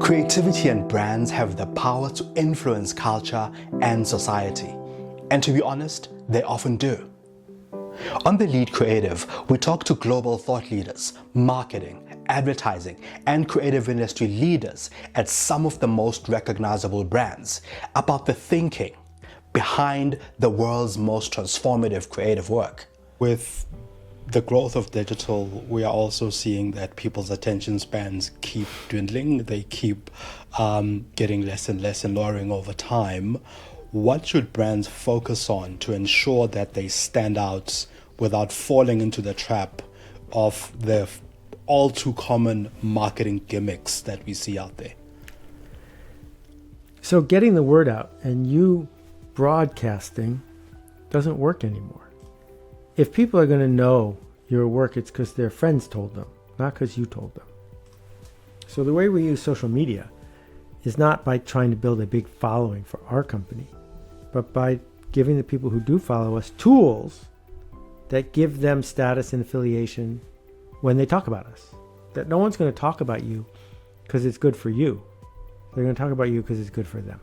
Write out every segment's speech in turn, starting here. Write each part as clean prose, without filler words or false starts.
Creativity and brands have the power to influence culture and society. And to be honest, they often do. On The Lead Creative, we talk to global thought leaders, marketing, advertising, and creative industry leaders at some of the most recognizable brands about the thinking behind the world's most transformative creative work. With the growth of digital, we are also seeing that people's attention spans keep dwindling. They keep getting less and less and lowering over time. What should brands focus on to ensure that they stand out without falling into the trap of the all too common marketing gimmicks that we see out there? So getting the word out and you broadcasting doesn't work anymore. If people are going to know your work, it's because their friends told them, not because you told them. So the way we use social media is not by trying to build a big following for our company, but by giving the people who do follow us tools that give them status and affiliation when they talk about us. That no one's going to talk about you because it's good for you. They're going to talk about you because it's good for them.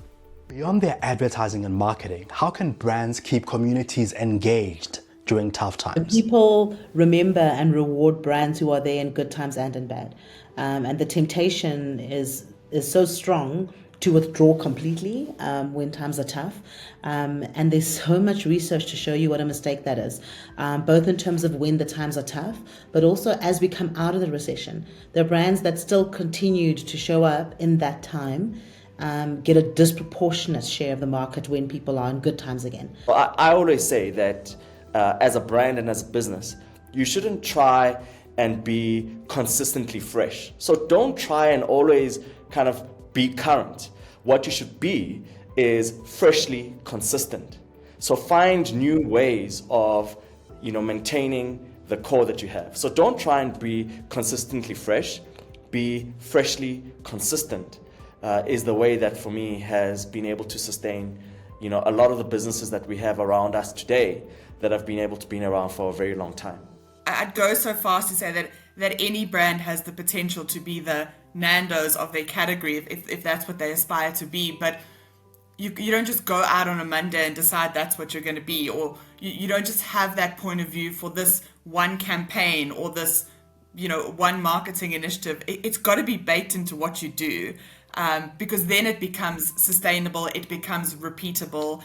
Beyond their advertising and marketing, how can brands keep communities engaged during tough times? People remember and reward brands who are there in good times and in bad. And the temptation is so strong to withdraw completely when times are tough. And there's so much research to show you what a mistake that is, both in terms of when the times are tough, but also as we come out of the recession. The brands that still continued to show up in that time get a disproportionate share of the market when people are in good times again. Well, I always say that as a brand and as a business, you shouldn't try and be consistently fresh. So don't try and always kind of be current. What you should be is freshly consistent. So find new ways of, maintaining the core that you have. So don't try and be consistently fresh. Be freshly consistent is the way that for me has been able to sustain, a lot of the businesses that we have around us today that have been able to be around for a very long time. I'd go so far as to say that any brand has the potential to be the Nando's of their category if that's what they aspire to be, but you don't just go out on a Monday and decide that's what you're going to be, or you don't just have that point of view for this one campaign or this one marketing initiative. It's got to be baked into what you do, because then it becomes sustainable, it becomes repeatable.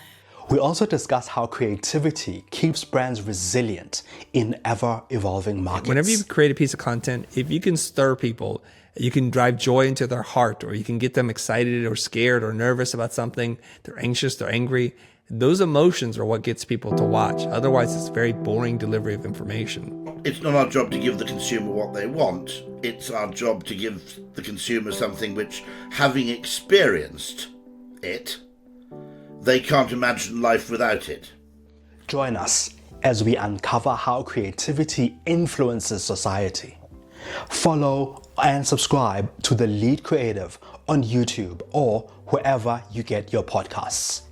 We also discuss how creativity keeps brands resilient in ever-evolving markets. Whenever you create a piece of content, if you can stir people, you can drive joy into their heart, or you can get them excited or scared or nervous about something, they're anxious, they're angry, those emotions are what gets people to watch. Otherwise, it's very boring delivery of information. It's not our job to give the consumer what they want. It's our job to give the consumer something which, having experienced it, they can't imagine life without it. Join us as we uncover how creativity influences society. Follow and subscribe to The Lead Creative on YouTube or wherever you get your podcasts.